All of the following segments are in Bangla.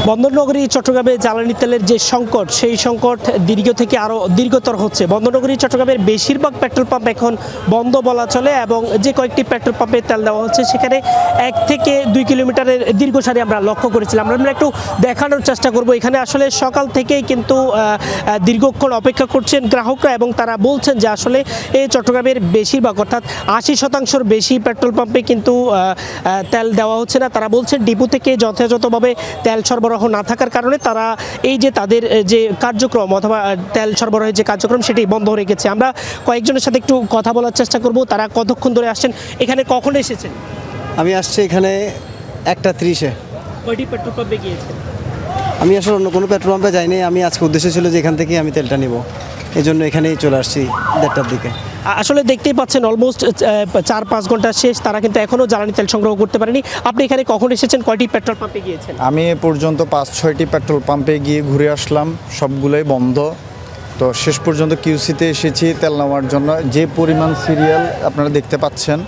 বন্দরনগরী চট্টগ্রামে জ্বালানি তেলের যে সংকট, সেই সংকট দীর্ঘ থেকে আরও দীর্ঘতর হচ্ছে। বন্দরনগরী চট্টগ্রামের বেশিরভাগ পেট্রোল পাম্প এখন বন্ধ বলা চলে এবং যে কয়েকটি পেট্রোল পাম্পে তেল দেওয়া হচ্ছে সেখানে 1 থেকে 2 কিলোমিটারের দীর্ঘ সারি আমরা লক্ষ্য করেছিলাম। আমরা একটু দেখানোর চেষ্টা করব। এখানে আসলে সকাল থেকেই কিন্তু দীর্ঘক্ষণ অপেক্ষা করছেন গ্রাহকরা এবং তারা বলছেন যে আসলে এই চট্টগ্রামের বেশিরভাগ অর্থাৎ 80% বেশি পেট্রোল পাম্পে কিন্তু তেল দেওয়া হচ্ছে না। তারা বলছেন ডিপো থেকে যথাযথভাবে তেল সরবরাহ না থাকার কারণে তারা এই যে তাদের যে কার্যক্রম অথবা তেল সরবরাহের যে কার্যক্রম সেটি বন্ধ রেখেছে। আমরা কয়েকজনের সাথে একটু কথা বলার চেষ্টা করব। তারা কতক্ষণ ধরে আসছেন, এখানে কখন এসেছেন? আমি আসছি এখানে 1:30-এ। কয়টি পেট্রোল পাম্পে গিয়েছেন? আমি আসলে অন্য কোনো পেট্রোল পাম্পে যাইনি। আমি আজকে উদ্দেশ্য ছিল যে এখান থেকে আমি তেলটা নিব, এই জন্য এখানেই চলে আসছি 1:30টার দিকে। আসলে দেখতেই পাচ্ছেন অলমোস্ট 4-5 ঘন্টা শেষ, তারা কিন্তু এখনও জ্বালানি তেল সংগ্রহ করতে পারেনি। আপনি এখানে কখন এসেছেন, কয়টি পেট্রোল পাম্পে গিয়েছেন? আমি এ পর্যন্ত 5-6টি পেট্রোল পাম্পে গিয়ে ঘুরে আসলাম, সবগুলোই বন্ধ। তো শেষ পর্যন্ত কিউসিতে এসেছি তেল নেওয়ার জন্য। যে পরিমাণ সিরিয়াল আপনারা দেখতে পাচ্ছেন,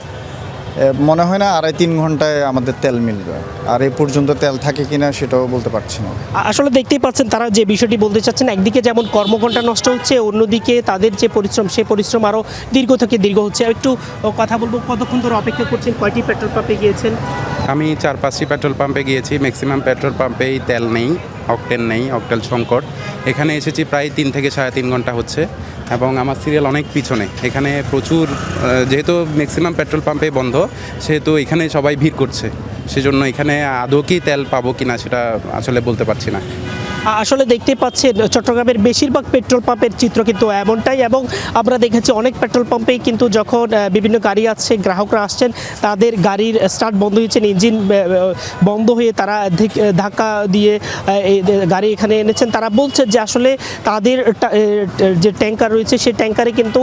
মনে হয় না 2.5-3 ঘন্টায় আমাদের তেল মিলবে। আর এ পর্যন্ত তেল থাকে কিনা সেটাও বলতে পারছি না। আসলে দেখতেই পাচ্ছেন তারা যে বিষয়টি বলতে চাচ্ছেন, একদিকে যেমন কর্মঘণ্টা নষ্ট হচ্ছে, অন্যদিকে তাদের যে পরিশ্রম সেই পরিশ্রম আরও দীর্ঘ থেকে দীর্ঘ হচ্ছে। একটু কথা বলবো, কতক্ষণ ধরে অপেক্ষা করছেন, কয়টি পেট্রোল পাম্পে গিয়েছেন? আমি 4-5টি পেট্রোল পাম্পে গিয়েছি। ম্যাক্সিমাম পেট্রোল পাম্পেই তেল নেই, অকটেন নেই, অকটেন সংকট। এখানে এসেছি প্রায় 3 থেকে 3.5 ঘন্টা হচ্ছে এবং আমার সিরিয়াল অনেক পিছনে। এখানে প্রচুর, যেহেতু ম্যাক্সিমাম পেট্রোল পাম্পে বন্ধ, সেহেতু এখানে সবাই ভিড় করছে। সেজন্য এখানে আদৌ কি তেল পাবো কিনা সেটা আসলে বলতে পারছি না। আসলে দেখতে পাচ্ছেন চট্টগ্রামের বেশিরভাগ পেট্রোল পাম্পের চিত্র কিন্তু এমনটাই এবং আমরা দেখেছি অনেক পেট্রোল পাম্পেই কিন্তু যখন বিভিন্ন গাড়ি আসছে, গ্রাহকরা আসছেন, তাদের গাড়ির স্টার্ট বন্ধ হয়েছে, ইঞ্জিন বন্ধ হয়ে তারা ধাক্কা দিয়ে গাড়ি এখানে এনেছেন। তারা বলছে যে আসলে তাদের যে ট্যাঙ্কার রয়েছে সেই ট্যাঙ্কারে কিন্তু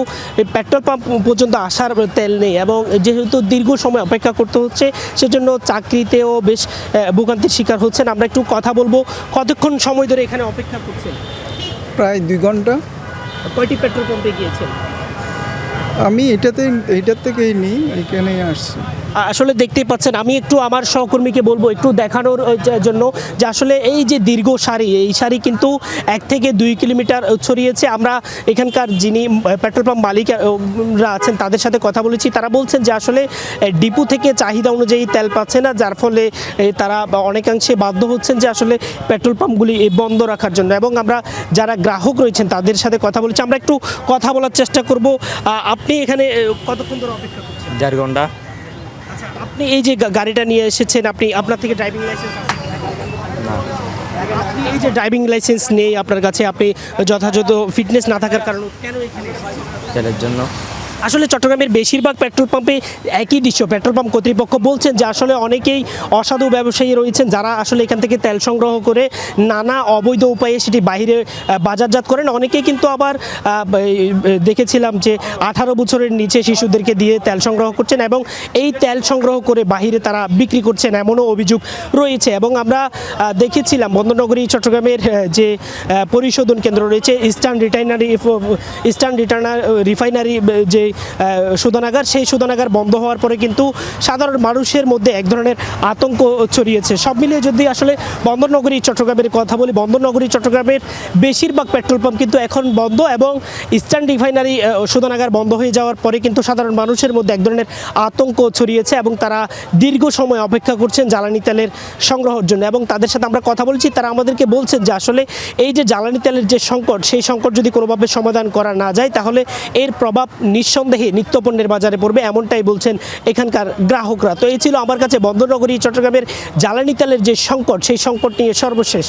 পেট্রোল পাম্প পর্যন্ত আসার তেল নেই এবং যেহেতু দীর্ঘ সময় অপেক্ষা করতে হচ্ছে সেজন্য চাকরিতেও বেশ ভোগান্তির শিকার হচ্ছেন। আমরা একটু কথা বলবো, কতক্ষণ সময় ধরে এখানে অপেক্ষা করছেন? প্রায় 2 ঘন্টা। কয়টি পেট্রোল পাম্পে গিয়েছেন? আমি এইটার থেকেই নিই, এখানেই আসছি। আসলে দেখতেই পাচ্ছেন, আমি একটু আমার সহকর্মীকে বলবো একটু দেখানোর জন্য যে আসলে এই যে দীর্ঘ সারি, এই সারি কিন্তু 1 থেকে 2 কিলোমিটার ছড়িয়েছে। আমরা এখানকার যিনি পেট্রোল পাম্প মালিকরা আছেন তাদের সাথে কথা বলেছি। তারা বলছেন যে আসলে ডিপো থেকে চাহিদা অনুযায়ী তেল পাচ্ছে না, যার ফলে তারা অনেকাংশে বাধ্য হচ্ছেন যে আসলে পেট্রোল পাম্পগুলি বন্ধ রাখার জন্য। এবং আমরা যারা গ্রাহক রয়েছেন তাদের সাথে কথা বলেছি। আমরা একটু কথা বলার চেষ্টা করব। আপনি এখানে কতক্ষণ ধরে অপেক্ষা করছেন? 4 ঘন্টা। আচ্ছা, আপনি এই যে গাড়িটা নিয়ে এসেছেন, আপনার থেকে ড্রাইভিং লাইসেন্স আছে? না। আপনি এই যে ড্রাইভিং লাইসেন্স নেই আপনার কাছে, আপনি যথাযথ ফিটনেস না থাকার কারণে কেন এখানে এসেছেন? তেলের জন্য। আসলে চট্টগ্রামের বেশিরভাগ পেট্রোল পাম্পে একই দৃশ্য। পেট্রোল পাম্প কর্তৃপক্ষ বলছেন যে আসলে অনেকেই অসাধু ব্যবসায়ী রয়েছেন যারা আসলে এখান থেকে তেল সংগ্রহ করে নানা অবৈধ উপায়ে সেটি বাইরে বাজারজাত করেন। অনেকেই কিন্তু আবার দেখেছিলাম যে 18 বছরের নিচে শিশুদেরকে দিয়ে তেল সংগ্রহ করছেন এবং এই তেল সংগ্রহ করে বাহিরে তারা বিক্রি করছেন, এমনও অভিযোগ রয়েছে। এবং আমরা দেখেছিলাম বন্দরনগরী চট্টগ্রামের যে পরিশোধন কেন্দ্র রয়েছে, ইস্টার্ন রিফাইনারি যে শোধনাগার, সেই শোধনাগার বন্ধ হওয়ার পরে কিন্তু সাধারণ মানুষের মধ্যে এক ধরনের আতঙ্ক ছড়িয়েছে। সব মিলিয়ে যদি আসলে বন্দরনগরী চট্টগ্রামের কথা বলি, বন্দরনগরী চট্টগ্রামের বেশিরভাগ পেট্রোল পাম্প কিন্তু এখন বন্ধ এবং ইস্টার্ন রিফাইনারি শোধনাগার বন্ধ হয়ে যাওয়ার পরে কিন্তু সাধারণ মানুষের মধ্যে এক ধরনের আতঙ্ক ছড়িয়েছে এবং তারা দীর্ঘ সময় অপেক্ষা করছেন জ্বালানি তেলের সংগ্রহের জন্য। এবং তাদের সাথে আমরা কথা বলছি, তারা আমাদেরকে বলছেন যে আসলে এই যে জ্বালানি তেলের যে সংকট, সেই সংকট যদি কোনোভাবে সমাধান করা না যায় তাহলে এর প্রভাব নিঃসন্দেহে নিত্যপণ্যের বাজারে পড়বে, এমনটাই বলছেন এখানকার গ্রাহকরা। তো এই ছিল আমার কাছে বন্দরনগরী চট্টগ্রামের জ্বালানি তেলের যে সংকট, সেই সংকট নিয়ে সর্বশেষ।